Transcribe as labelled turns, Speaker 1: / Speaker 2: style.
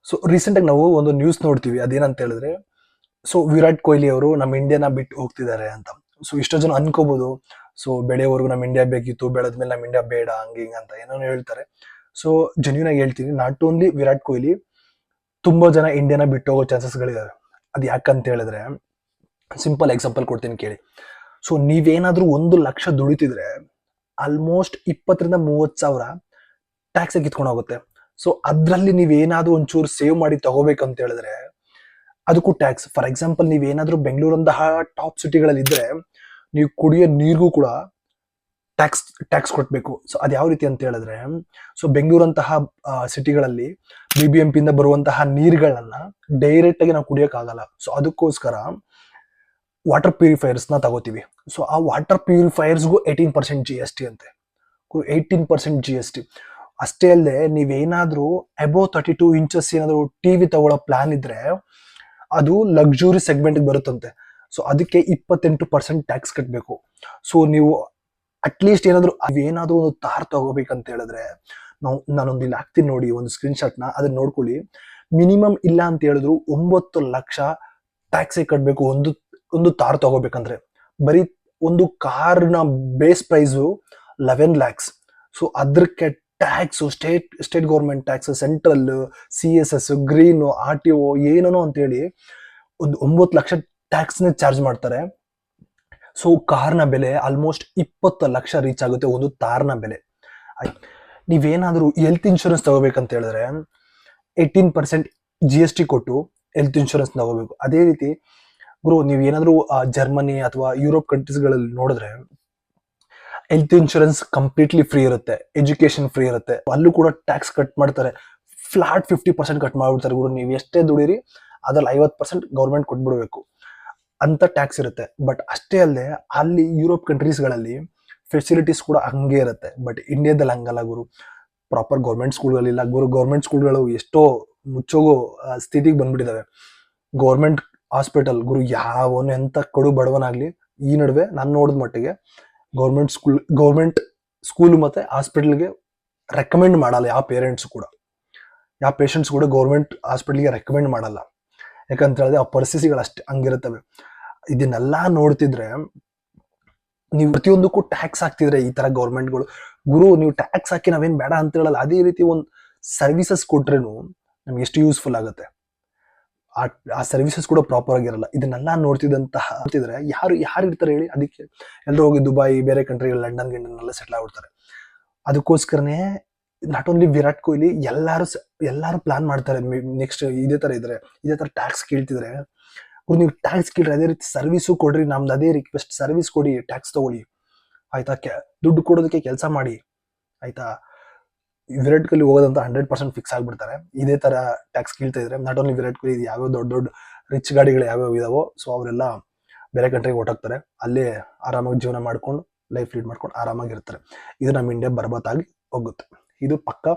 Speaker 1: So ರೀಸೆಂಟಾಗಿ ನಾವು ಒಂದು ನ್ಯೂಸ್ ನೋಡ್ತೀವಿ, ಅದೇನಂತ ಹೇಳಿದ್ರೆ, ಸೊ ವಿರಾಟ್ ಕೊಹ್ಲಿ ಅವರು ನಮ್ಮ ಇಂಡಿಯಾನ ಬಿಟ್ಟು ಹೋಗ್ತಿದ್ದಾರೆ ಅಂತ. ಸೊ ಇಷ್ಟೋ ಜನ ಅನ್ಕೋಬಹುದು, ಸೊ ಬೆಳೆಯವರೆಗೂ ನಮ್ಮ ಇಂಡಿಯಾ ಬೇಕಿತ್ತು, ಬೆಳೆದ್ಮೇಲೆ ನಮ್ಮ ಇಂಡಿಯಾ ಬೇಡ, ಹಂಗೆ ಹಿಂಗೆ ಅಂತ ಏನೋ ಹೇಳ್ತಾರೆ. ಸೊ ಜೆನ್ಯೂನ್ ಆಗಿ ಹೇಳ್ತೀನಿ, ನಾಟ್ ಓನ್ಲಿ ವಿರಾಟ್ ಕೊಹ್ಲಿ, ತುಂಬಾ ಜನ ಇಂಡಿಯಾನ ಬಿಟ್ಟು ಹೋಗೋ ಚಾನ್ಸಸ್ಗಳಿದಾವೆ. ಅದು ಯಾಕಂತ ಹೇಳಿದ್ರೆ, ಸಿಂಪಲ್ ಎಕ್ಸಾಂಪಲ್ ಕೊಡ್ತೀನಿ ಕೇಳಿ. ಸೊ ನೀವೇನಾದ್ರೂ 1 ಲಕ್ಷ ದುಡಿತಿದ್ರೆ ಆಲ್ಮೋಸ್ಟ್ 20,000-30,000 ಟ್ಯಾಕ್ಸ್ ಕಿತ್ಕೊಂಡು ಹೋಗುತ್ತೆ. ಸೊ ಅದ್ರಲ್ಲಿ ನೀವೇನಾದ್ರೂ ಒಂಚೂರು ಸೇವ್ ಮಾಡಿ ತಗೋಬೇಕಂತ ಹೇಳಿದ್ರೆ ಅದಕ್ಕೂ ಟ್ಯಾಕ್ಸ್. ಫಾರ್ ಎಕ್ಸಾಂಪಲ್, ನೀವೇನಾದ್ರೂ ಬೆಂಗಳೂರಂತಹ ಟಾಪ್ ಸಿಟಿಗಳಲ್ಲಿ ಇದ್ರೆ ನೀವು ಕುಡಿಯೋ ನೀರಿಗೂ ಕೂಡ ಟ್ಯಾಕ್ಸ್ ಟ್ಯಾಕ್ಸ್ ಕೊಟ್ಬೇಕು. ಸೊ ಅದ್ ಯಾವ ರೀತಿ ಅಂತ ಹೇಳಿದ್ರೆ, ಸೊ ಬೆಂಗಳೂರಂತಹ ಸಿಟಿಗಳಲ್ಲಿ BBMP ಇಂದ ಬರುವಂತಹ ನೀರುಗಳನ್ನ ಡೈರೆಕ್ಟ್ ಆಗಿ ನಾವು ಕುಡಿಯೋಕ್ಕಾಗಲ್ಲ. ಸೊ ಅದಕ್ಕೋಸ್ಕರ ವಾಟರ್ ಪ್ಯೂರಿಫೈಯರ್ಸ್ ನ ತಗೋತೀವಿ. ಸೊ ಆ ವಾಟರ್ ಪ್ಯೂರಿಫೈಯರ್ಸ್ಗೂ 18% GST ಅಂತೆ. 18% GST. ಅಷ್ಟೇ ಅಲ್ಲದೆ, ನೀವೇನಾದ್ರೂ ಅಬೌವ್ 32 ಇಂಚಸ್ ಏನಾದ್ರು ಟಿವಿ ತಗೊಳ್ಳೋ ಪ್ಲಾನ್ ಇದ್ರೆ ಅದು ಲಕ್ಸುರಿ ಸೆಗ್ಮೆಂಟ್ ಬರುತ್ತಂತೆ. ಸೊ ಅದಕ್ಕೆ 28% ಟ್ಯಾಕ್ಸ್ ಕಟ್ಟಬೇಕು. ಸೊ ನೀವು ಅಟ್ಲೀಸ್ಟ್ ಏನಾದ್ರು ಒಂದು ತಾರ್ ತಗೋಬೇಕಂತ ಹೇಳಿದ್ರೆ, ನಾನೊಂದು ಇಲ್ಲಿ ಹಾಕ್ತೀನಿ ನೋಡಿ, ಒಂದು ಸ್ಕ್ರೀನ್ ಶಾಟ್ ನ, ಅದನ್ನ ನೋಡ್ಕೊಳ್ಳಿ. ಮಿನಿಮಮ್ ಇಲ್ಲ ಅಂತ ಹೇಳಿದ್ರು 9 ಲಕ್ಷ ಟ್ಯಾಕ್ಸ್ ಕಟ್ಟಬೇಕು ಒಂದು ತಾರ್ ತಗೋಬೇಕಂದ್ರೆ. ಬರೀ ಒಂದು ಕಾರ್ನ ಬೇಸ್ ಪ್ರೈಸು 11 lakhs. ಸೊ ಅದಕ್ಕೆ tax, state government tax, central, CSS, green, RTO ಏನೋ ಅಂತೇಳಿ ಒಂದು 9 ಲಕ್ಷ ಟ್ಯಾಕ್ಸ್ ನ ಚಾರ್ಜ್ ಮಾಡ್ತಾರೆ. ಸೊ ಕಾರ್ನ ಬೆಲೆ ಆಲ್ಮೋಸ್ಟ್ 20 ಲಕ್ಷ ರೀಚ್ ಆಗುತ್ತೆ ಒಂದು ತಾರ್ನ ಬೆಲೆ. ನೀವೇನಾದ್ರೂ ಹೆಲ್ತ್ ಇನ್ಶೂರೆನ್ಸ್ ತಗೋಬೇಕಂತ ಹೇಳಿದ್ರೆ 18% GST ಕೊಟ್ಟು ಹೆಲ್ತ್ ಇನ್ಶೂರೆನ್ಸ್ ತಗೋಬೇಕು. ಅದೇ ರೀತಿ ಗುರು, ನೀವ್ ಏನಾದ್ರೂ ಜರ್ಮನಿ ಅಥವಾ ಯುರೋಪ್ ಕಂಟ್ರೀಸ್ ಗಳಲ್ಲಿ ನೋಡಿದ್ರೆ ಹೆಲ್ತ್ ಇನ್ಶೂರೆನ್ಸ್ ಕಂಪ್ಲೀಟ್ಲಿ ಫ್ರೀ ಇರುತ್ತೆ, ಎಜುಕೇಶನ್ ಫ್ರೀ ಇರುತ್ತೆ. ಅಲ್ಲೂ ಕೂಡ ಟ್ಯಾಕ್ಸ್ ಕಟ್ ಮಾಡ್ತಾರೆ, ಫ್ಲಾಟ್ 50% ಕಟ್ ಮಾಡ್ಬಿಡ್ತಾರೆ. ಗುರು, ನೀವು ಎಷ್ಟೇ ದುಡೀರಿ ಅದ್ರಲ್ಲಿ 50% ಗೌರ್ಮೆಂಟ್ ಕೊಟ್ಬಿಡ್ಬೇಕು ಅಂತ ಟ್ಯಾಕ್ಸ್ ಇರುತ್ತೆ. ಬಟ್ ಅಷ್ಟೇ ಅಲ್ಲದೆ ಅಲ್ಲಿ ಯುರೋಪ್ ಕಂಟ್ರೀಸ್ ಗಳಲ್ಲಿ ಫೆಸಿಲಿಟೀಸ್ ಕೂಡ ಹಂಗೆ ಇರುತ್ತೆ. ಬಟ್ ಇಂಡಿಯಾದಲ್ಲಿ ಹಂಗಲ್ಲ ಗುರು. ಪ್ರಾಪರ್ ಗೌರ್ಮೆಂಟ್ ಸ್ಕೂಲ್ಗಳಿಲ್ಲ ಗುರು. ಗೌರ್ಮೆಂಟ್ ಸ್ಕೂಲ್ಗಳು ಎಷ್ಟೋ ಮುಚ್ಚೋಗೋ ಸ್ಥಿತಿಗೆ ಬಂದ್ಬಿಟ್ಟಿದಾವೆ. ಗೌರ್ಮೆಂಟ್ ಹಾಸ್ಪಿಟಲ್ ಗುರು, ಯಾವನು ಎಂತ ಕಡು ಬಡವನಾಗ್ಲಿ, ಈ ನಡುವೆ ನಾನು ನೋಡಿದ ಮಟ್ಟಿಗೆ ಗೌರ್ಮೆಂಟ್ ಸ್ಕೂಲ್ ಮತ್ತೆ ಹಾಸ್ಪಿಟಲ್ಗೆ ರೆಕಮೆಂಡ್ ಮಾಡಲ್ಲ. ಯಾವ ಪೇಷಂಟ್ಸ್ ಕೂಡ ಗೌರ್ಮೆಂಟ್ ಹಾಸ್ಪಿಟಲ್ಗೆ ರೆಕಮೆಂಡ್ ಮಾಡಲ್ಲ. ಯಾಕಂತ ಹೇಳಿದ್ರೆ ಆ ಪರಿಸ್ಥಿತಿಗಳು ಅಷ್ಟೇ ಹಂಗಿರುತ್ತವೆ. ಇದನ್ನೆಲ್ಲ ನೋಡ್ತಿದ್ರೆ, ನೀವು ಪ್ರತಿಯೊಂದಕ್ಕೂ ಟ್ಯಾಕ್ಸ್ ಹಾಕ್ತಿದ್ರೆ ಈ ತರ ಗೌರ್ಮೆಂಟ್ಗಳು, ಗುರು ನೀವು ಟ್ಯಾಕ್ಸ್ ಹಾಕಿ ನಾವೇನ್ ಬೇಡ ಅಂತ ಹೇಳಲ್ಲ. ಅದೇ ರೀತಿ ಒಂದು ಸರ್ವಿಸಸ್ ಕೊಟ್ರೇನು ನಮ್ಗೆ ಎಷ್ಟು ಯೂಸ್ಫುಲ್ ಆಗುತ್ತೆ. ಆ ಸರ್ವಿಸಸ್ ಕೂಡ ಪ್ರಾಪರ್ ಆಗಿರಲ್ಲ. ಇದನ್ನೆಲ್ಲ ನೋಡ್ತಿದ್ರೆ ಯಾರು ಇರ್ತಾರೆ ಹೇಳಿ? ಅದಕ್ಕೆ ಎಲ್ಲರೂ ಹೋಗಿ ದುಬೈ, ಬೇರೆ ಕಂಟ್ರಿ, ಲಂಡನ್ ಎಲ್ಲ ಸೆಟ್ಲ್ ಆಗ್ಬಿಡ್ತಾರೆ. ಅದಕ್ಕೋಸ್ಕರನೇ ನಾಟ್ ಓನ್ಲಿ ವಿರಾಟ್ ಕೊಹ್ಲಿ, ಎಲ್ಲಾರು ಪ್ಲಾನ್ ಮಾಡ್ತಾರೆ. ನೆಕ್ಸ್ಟ್ ಇದೇ ತರ ಟ್ಯಾಕ್ಸ್ ಕೇಳ್ತಿದ್ರೆ, ನೀವು ಟ್ಯಾಕ್ಸ್ ಕೇಳ್ರಿ, ಅದೇ ರೀತಿ ಸರ್ವಿಸು ಕೊಡ್ರಿ. ನಮ್ದು ಅದೇ ರಿಕ್ವೆಸ್ಟ್, ಸರ್ವಿಸ್ ಕೊಡಿ, ಟ್ಯಾಕ್ಸ್ ತಗೊಳ್ಳಿ, ಆಯ್ತಾ? ದುಡ್ಡು ಕೊಡೋದಕ್ಕೆ ಕೆಲಸ ಮಾಡಿ, ಆಯ್ತಾ? ವಿರಾಟ್ ಕೊಹ್ಲಿ ಹೋಗೋದಂತ 100% ಫಿಕ್ಸ್ ಆಗ್ಬಿಡ್ತಾರೆ. ಇದೇ ತರ ಟ್ಯಾಕ್ಸ್ ಕೇಳ್ತಾ ಇದ್ರೆ, ನಾಟ್ ಓನ್ಲಿ ವಿರಾಟ್ ಕೊಹ್ಲಿ, ಯಾವ್ಯಾವ ದೊಡ್ಡ ರಿಚ್ ಗಾಡಿಗಳು ಯಾವ್ಯಾವ ಇದಾವೋ, ಸೊ ಅವರೆಲ್ಲ ಬೇರೆ ಕಂಟ್ರಿಗೆ ಹೊರಟೋಗ್ತಾರೆ. ಅಲ್ಲೇ ಆರಾಮಾಗಿ ಜೀವನ ಮಾಡ್ಕೊಂಡು, ಲೈಫ್ ಲೀಡ್ ಮಾಡ್ಕೊಂಡು ಆರಾಮಾಗಿರ್ತಾರೆ. ಇದು ನಮ್ಮ ಇಂಡಿಯಾ ಬರ್ಬತ್ತಾಗಿ ಹೋಗುತ್ತೆ. ಇದು ಪಕ್ಕ